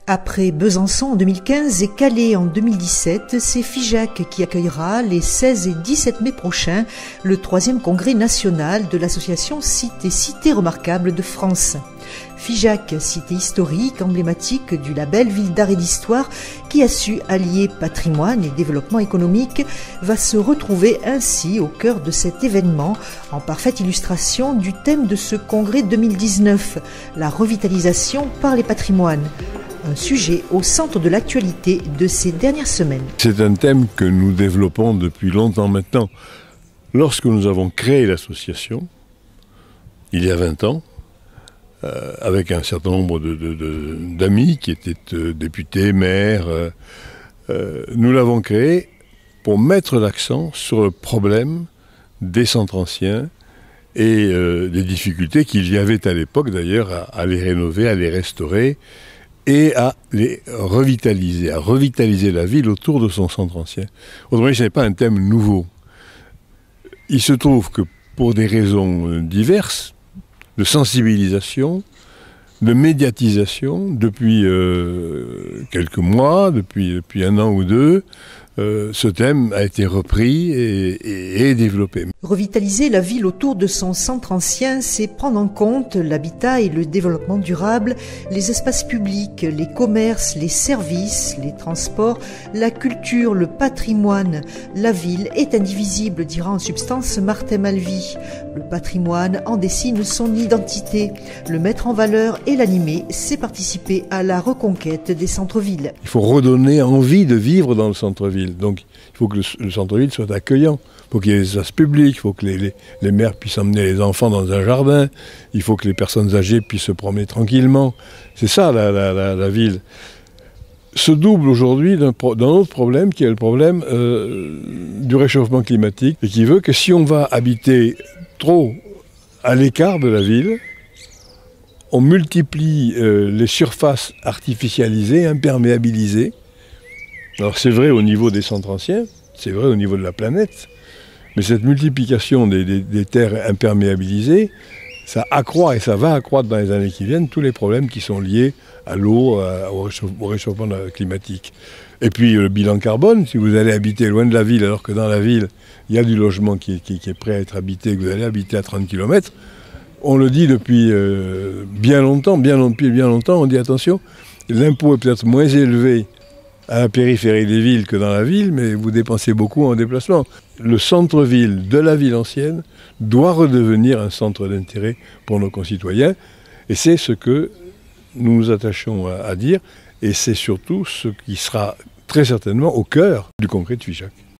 Après Besançon en 2015 et Calais en 2017, c'est Figeac qui accueillera les 16 et 17 mai prochains le 3e congrès national de l'association Sites et Cités remarquables de France. Figeac, cité historique, emblématique du label Ville d'Art et d'Histoire, qui a su allier patrimoine et développement économique, va se retrouver ainsi au cœur de cet événement, en parfaite illustration du thème de ce congrès 2019, la revitalisation par les patrimoines. Un sujet au centre de l'actualité de ces dernières semaines. C'est un thème que nous développons depuis longtemps maintenant. Lorsque nous avons créé l'association, il y a 20 ans, avec un certain nombre d'amis qui étaient députés, maires, nous l'avons créé pour mettre l'accent sur le problème des centres anciens et des difficultés qu'il y avait à l'époque d'ailleurs à les rénover, à les restaurer et à les revitaliser, à revitaliser la ville autour de son centre ancien. Autrement dit, ce n'est pas un thème nouveau. Il se trouve que pour des raisons diverses, de sensibilisation, de médiatisation, depuis quelques mois, depuis un an ou deux, ce thème a été repris et développé. Revitaliser la ville autour de son centre ancien, c'est prendre en compte l'habitat et le développement durable, les espaces publics, les commerces, les services, les transports, la culture, le patrimoine. La ville est indivisible, dira en substance Martin Malvy. Le patrimoine en dessine son identité. Le mettre en valeur et l'animer, c'est participer à la reconquête des centres-villes. Il faut redonner envie de vivre dans le centre-ville. Donc il faut que le centre-ville soit accueillant. Il faut qu'il y ait des espaces publics, il faut que les mères puissent emmener les enfants dans un jardin, il faut que les personnes âgées puissent se promener tranquillement. C'est ça la ville. Se double aujourd'hui d'un autre problème qui est le problème du réchauffement climatique et qui veut que si on va habiter trop à l'écart de la ville, on multiplie les surfaces artificialisées, imperméabilisées. Alors c'est vrai au niveau des centres anciens, c'est vrai au niveau de la planète, mais cette multiplication des terres imperméabilisées, ça accroît et ça va accroître dans les années qui viennent tous les problèmes qui sont liés à l'eau, au réchauffement climatique. Et puis le bilan carbone, si vous allez habiter loin de la ville alors que dans la ville, il y a du logement qui est prêt à être habité, que vous allez habiter à 30 km, on le dit depuis bien longtemps, on dit attention, l'impôt est peut-être moins élevé à la périphérie des villes que dans la ville, mais vous dépensez beaucoup en déplacement. Le centre-ville de la ville ancienne doit redevenir un centre d'intérêt pour nos concitoyens, et c'est ce que nous nous attachons à dire, et c'est surtout ce qui sera très certainement au cœur du congrès de Figeac.